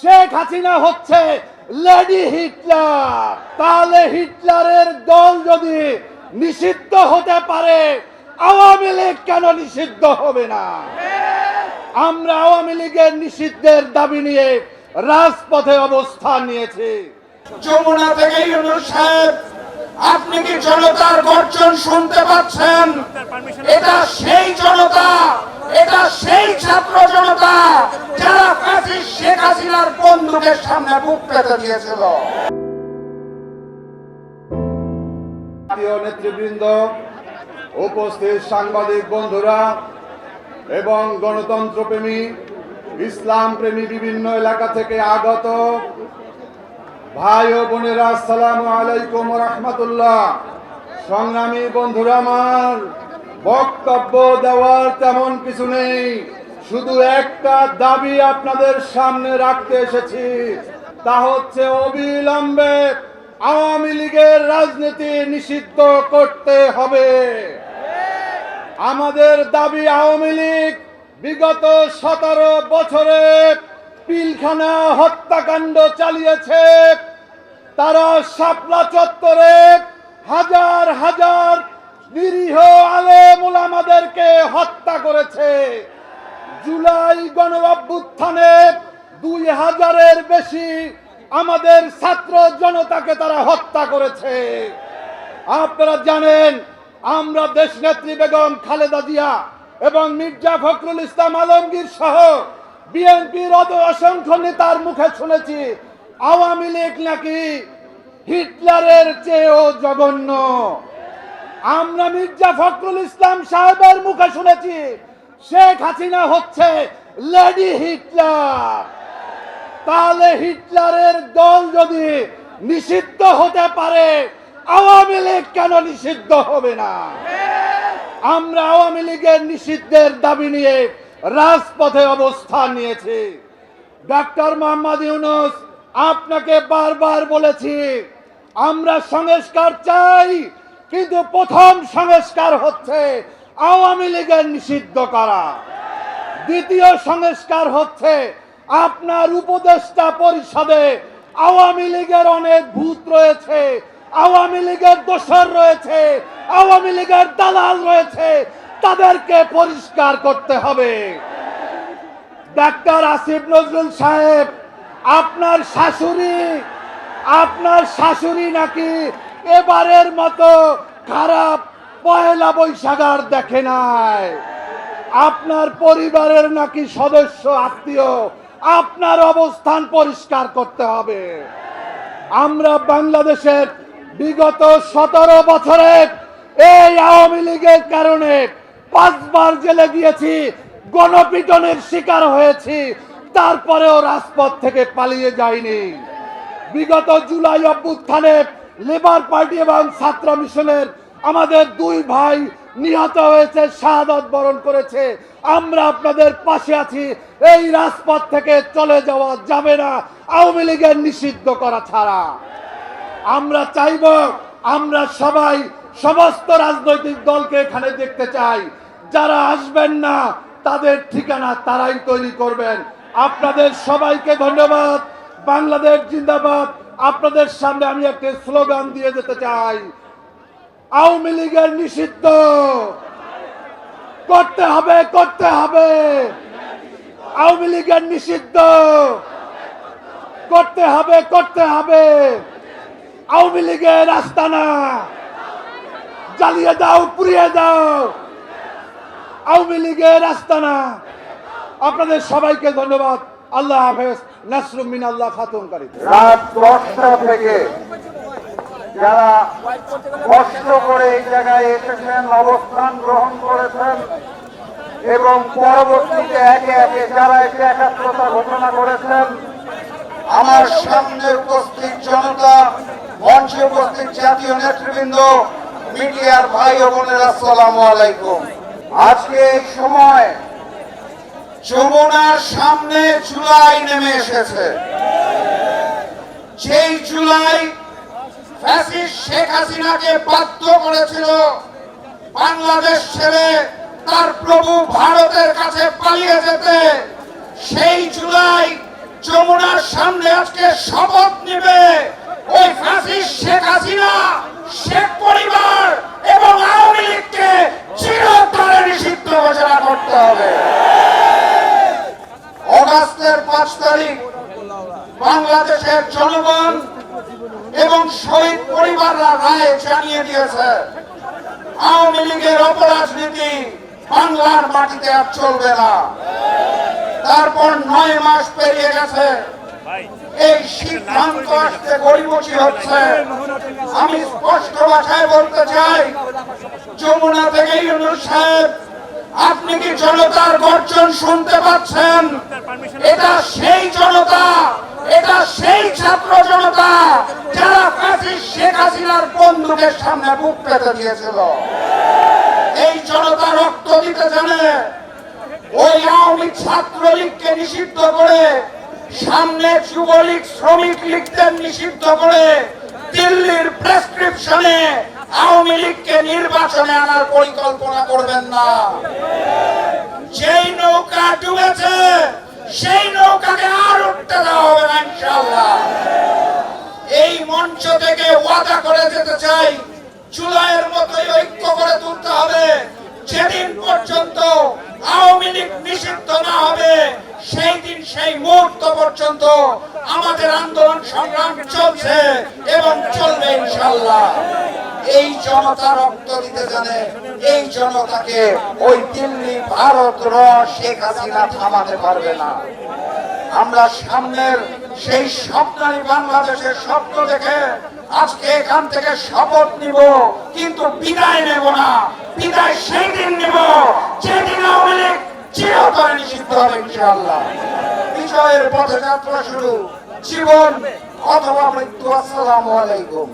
শেখ হাসিনা হচ্ছে lady Hitler. তাহলে হিটলারের দল যদি নিষিদ্ধ হতে পারে, আওয়ামী লীগ কেন নিষিদ্ধ হবে না? আমরা আওয়ামী লীগের নিষিদ্ধের দাবি নিয়ে রাজপথে অবস্থান নিয়েছি। যমুনা থেকে ইউনূস সাহেব, আপনি কি জনতার গর্জন শুনতে পাচ্ছেন? এটা সেই জনতা, এটা সেই ছাত্র জনতা যারা ফ্যাসিস্ট শেখ হাসিনার বন্দুকের সামনে বুক পেতে দিয়েছিল। জাতীয় নেতৃবৃন্দ, উপস্থিত সাংবাদিক বন্ধুরা এবং গণতন্ত্রপ্রেমী, ইসলাম প্রেমী বিভিন্ন এলাকা থেকে আগত ভাই ও বোনেরা, আসসালামু আলাইকুম ওয়া রাহমাতুল্লাহ। সংগ্রামী বন্ধুরা, আমার বক্তব্য দেওয়ার তেমন কিছু নেই, শুধু একটা দাবি আপনাদের সামনে রাখতে এসেছি। তা হচ্ছে অবিলম্বে আওয়ামী লীগের রাজনীতি নিষিদ্ধ করতে হবে। আমাদের দাবি, আওয়ামী লীগ বিগত 17 বছরে পিলখানা হত্যাকাণ্ড চালিয়েছে। তারা শাপলা চত্বরে হাজার হাজার নিরীহ আলেম ওলামাদেরকে হত্যা করেছে। জুলাই গণ অভ্যুত্থানে 2000-এর বেশি আমাদের ছাত্র জনতাকে তারা হত্যা করেছে। আপনারা জানেন, আমরা দেশনেত্রী বেগম খালেদা জিয়া এবং মির্জা ফখরুল ইসলাম আলমগীর সহ বিএনপির অসংখ্য নেতার মুখে শুনেছি আওয়ামী লীগ নাকি হিটলারের চেয়েও জঘন্য। আমরা মির্জা ফখরুল ইসলাম সাহেবের মুখে শুনেছি শেখ হাসিনা হচ্ছে লেডি হিটলার। তাহলে হিটলারের দল যদি নিষিদ্ধ হতে পারে, আওয়ামী লীগ কেন নিষিদ্ধ হবে না? আমরা আওয়ামী লীগের নিষিদ্ধের দাবি নিয়ে রাজপথে অবস্থান নিয়েছি। ডক্টর মোহাম্মদ ইউনূস, আপনাকে বারবার বলেছি আমরা সংস্কার চাই, কিন্তু প্রথম সংস্কার হচ্ছে আওয়ামী লীগের নিষিদ্ধ করা। দ্বিতীয় সংস্কার হচ্ছে আপনার উপদেষ্টা পরিষদে আওয়ামী লীগের অনেক ভূত রয়েছে, আওয়ামী লীগের দোসর রয়েছে, আওয়ামী লীগের দালাল রয়েছে, তাদেরকে পরিষ্কার করতে হবে। ডাক্তার আসিফ নজরুল সাহেব, আপনার শাশুড়ি নাকি এবারের মতো খারাপ পয়লা বৈশাখ আর দেখে নাই। আপনার পরিবারের নাকি সদস্য আত্মীয়, আপনার অবস্থান পরিষ্কার করতে হবে। আমরা বাংলাদেশের বিগত 17 বছরে এই আওয়ামী লীগের কারণে 5 বার জেলে গিয়েছি, গণপিটনের শিকার হয়েছি, তারপরেও রাজপথ থেকে পালিয়ে যায়নি। বিগত জুলাই অভ্যুত্থানে লেবার পার্টি এবং ছাত্র মিশনের আমাদের 2 ভাই নিহত হয়েছে, শাহাদাত বরণ করেছে। আমরা আপনাদের পাশে আছি। এই রাজপথ থেকে চলে যাওয়া যাবে না আওয়ামী লীগের নিষিদ্ধ করা ছাড়া। আমরা চাইব, আমরা সবাই সমস্ত রাজনৈতিক দলকে এখানে দেখতে চাই। যারা আসবেন না তাদের ঠিকানা তারাই তৈরি করবেন। আপনাদের সবাইকে ধন্যবাদ। বাংলাদেশ জিন্দাবাদ। আপনাদের সামনে আমি একটা স্লোগান দিয়ে যেতে চাই, আওয়ামী লীগের নিষিদ্ধ করতে হবে, করতে হবে। আওয়ামী লীগের নিষিদ্ধ করতে হবে, করতে হবে। আওয়ামী লীগের আস্তানা জ্বালিয়ে দাও, পুড়িয়ে দাও। আওয়ামী লীগের আস্তানা। আপনাদের সবাইকে ধন্যবাদ। আল্লাহ হাফেজ। নাসরুম মিনাল্লাহ, খাতুনকারী। রাত 10টা থেকে যারা কষ্ট করে এই জায়গায় এসেছেন, অবস্থান গ্রহণ করেছেন এবং পরবর্তীতে একে একে যারা এসে একাত্মতা ঘোষণা করেছেন, আমার সামনে উপস্থিত জনতা, মঞ্চে উপস্থিত জাতীয় নেতৃবৃন্দ, মিডিয়ার ভাই ও বোনেরা, আসসালামু আলাইকুম। আজকে এই সময় যমুনার সামনে জুলাই নেমে এসেছে। যেই জুলাই ফ্যাসিস্ট শেখ হাসিনাকে বাধ্য করেছিল বাংলাদেশ ছেড়ে তার প্রভু ভারতের কাছে পালিয়ে যেতে, সেই জুলাই যমুনার সামনে আজকে শপথ নেবে ওই ফ্যাসিস্ট শেখ হাসিনা, শেখ পরিবার এবং আওয়ামী লীগকে চিরতরে নিষিদ্ধ ঘোষণা করতে হবে। অগাস্টের 5 তারিখ বাংলাদেশের জনগণ এবং শহীদ পরিবাররা রায় জানিয়ে দিয়েছে, আওয়ামী লীগের অপরাজনীতি বাংলার মাটিতে আর চলবে না। তারপর 9 মাস পেরিয়ে গেছে, এই সিদ্ধান্ত আসতে গড়িমসি হচ্ছে। আমি স্পষ্ট ভাষায় বলতে চাই, যমুনা থেকে ইউনূস সাহেব, আপনি কি জনতার গর্জন শুনতে পাচ্ছেন? এটা সেই জনতা, এটা সেই ছাত্র জনতা যারা ফ্যাসিস্ট শেখ হাসিনার বন্দুকের সামনে বুক পেতে দিয়েছিল। এই জনতা রক্ত দিতে জানে। ওই আওয়ামী ছাত্রলীগকে নিষিদ্ধ করে, সামনে যুবলীগ শ্রমিক লীগদের নিষিদ্ধ করে, দিল্লির প্রেসক্রিপশনে আওয়ামী লীগকে নির্বাচনে আনার পরিকল্পনা করবেন না। যেই নৌকা ডুবেছে সেই নৌকাকে আর উঠতে দেওয়া হবে না ইনশাআল্লাহ। এই মঞ্চ থেকে ওয়াদা করে যেতে চাই, জুলাইয়ের মতোই ঐক্য করে তুলতে হবে। যেদিন পর্যন্ত আওয়ামী লীগ নিষিদ্ধ না হবে, সেই দিন সেই মুহূর্ত পর্যন্ত আমাদের আন্দোলন সংগ্রাম চলছে এবং চলবে ইনশাআল্লাহ। এই জনতা রক্ত দিতে জানে, এই জনতাকে ওই দিল্লি ভারত শেখ হাসিনা থামাতে পারবে না। আমরা সামনের সেই স্বপ্নালী বাংলাদেশের স্বপ্ন দেখে আজকে এখান থেকে শপথ নিব, কিন্তু বিদায় নেব না। বিদায় সেই দিন নেব যেদিন আওয়ামী লীগ চিরতরে নিষিদ্ধ হবে ইনশাআল্লাহ। বিজয়ের পথে যাত্রা শুরু, জীবন অথবা মৃত্যু। আসসালামু আলাইকুম।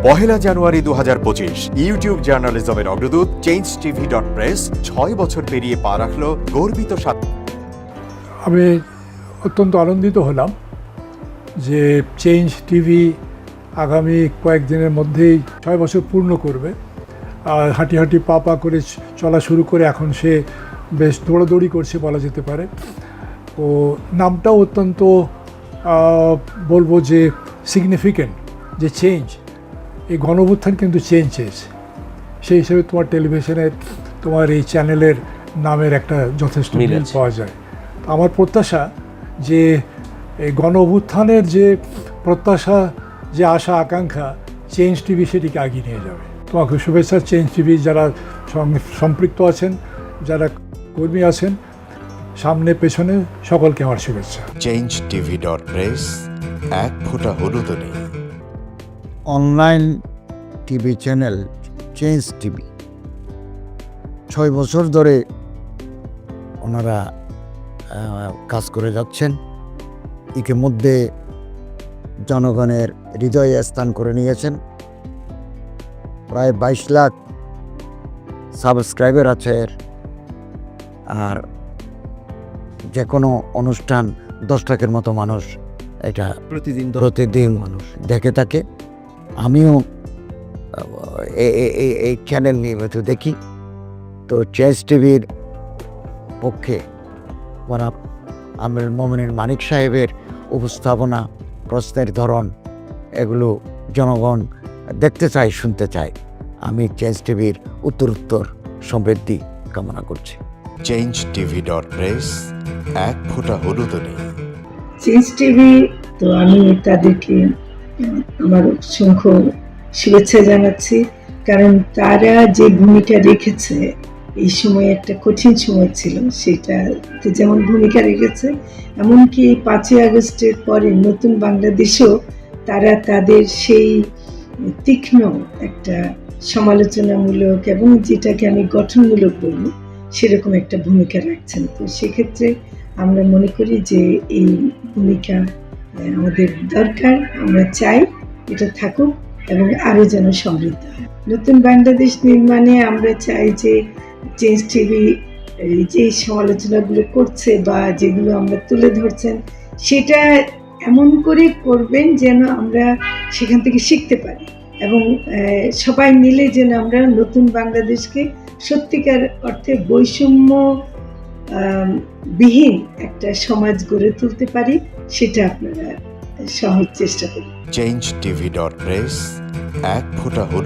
পহেলা জানুয়ারি 2025 ইউটিউব জার্নালিজমের অগ্রদূত changetv.press 6 বছর পেরিয়ে পা রাখল গর্বিত আমি অত্যন্ত আনন্দিত হলাম যে চেঞ্জ টিভি আগামী কয়েকদিনের মধ্যেই 6 বছর পূর্ণ করবে। আর হাঁটি হাঁটি পা পা করে চলা শুরু করে এখন সে বেশ দৌড়াদৌড়ি করছে বলা যেতে পারে। ও নামটাও অত্যন্ত বলবো যে সিগনিফিক্যান্ট, যে চেঞ্জ, এই গণঅভ্যুত্থান কিন্তু চেঞ্জ চেয়েছে। সেই হিসেবে তোমার টেলিভিশনের, তোমার এই চ্যানেলের নামের একটা যথেষ্ট মিল পাওয়া যায়। আমার প্রত্যাশা যে এই গণঅভ্যুত্থানের যে প্রত্যাশা, যে আশা আকাঙ্ক্ষা, চেঞ্জ টিভি সেটিকে এগিয়ে নিয়ে যাবে। তোমাকে শুভেচ্ছা। চেঞ্জ টিভি যারা সম্পৃক্ত আছেন, যারা কর্মী আছেন, সামনে পেছনে সকলকে আমার শুভেচ্ছা। changetv.press এক ফোঁটা হলুদও নেই। Online TV channel change TV 6 বছর ধরে ওনারা কাজ করে যাচ্ছেন। ইতিমধ্যে জনগণের হৃদয়ে স্থান করে নিয়েছেন। প্রায় 22 লাখ সাবস্ক্রাইবার আছে। আর যে কোনো অনুষ্ঠান 10 লাখের মতো মানুষ এটা প্রতিদিন মানুষ দেখে থাকে। আমিও এই চ্যানেল নিয়মিত দেখি। তো চেঞ্জ টিভির পক্ষে আমিরুল মোমিনিন মানিক সাহেবের উপস্থাপনা, প্রশ্নের ধরন, এগুলো জনগণ দেখতে চায়, শুনতে চায়। আমি চেঞ্জ টিভির উত্তরোত্তর সমৃদ্ধি কামনা করছি। changetv.press এক ফোঁটা হলুদও নেই। চেঞ্জ টিভি, তো আমি তাদেরকে আমার অসংখ্য শুভেচ্ছা জানাচ্ছি, কারণ তারা যে ভূমিকা রেখেছে এই সময়, একটা কঠিন সময় ছিল, সেটাতে যেমন ভূমিকা রেখেছে, এমনকি 5ই আগস্টের পরে নতুন বাংলাদেশেও তারা তাদের সেই তীক্ষ্ণ একটা সমালোচনামূলক এবং যেটাকে আমি গঠনমূলক বলব সেরকম একটা ভূমিকা রাখছেন। তো সেক্ষেত্রে আমরা মনে করি যে এই ভূমিকা আমাদের দরকার, আমরা চাই এটা থাকুক এবং আরও যেন সমৃদ্ধ হয়। নতুন বাংলাদেশ নির্মাণে আমরা চাই যে চেঞ্জ টিভি যে সমালোচনাগুলো করছে বা যেগুলো আমরা তুলে ধরছেন, সেটা এমন করে করবেন যেন আমরা সেখান থেকে শিখতে পারি এবং সবাই মিলে যেন আমরা নতুন বাংলাদেশকে সত্যিকার অর্থে বৈষম্য বিহীন একটা সমাজ গড়ে তুলতে পারি, সেটা আপনারা সহজ চেষ্টা করুন। changeTV.press, এক ফোঁটা হলুদ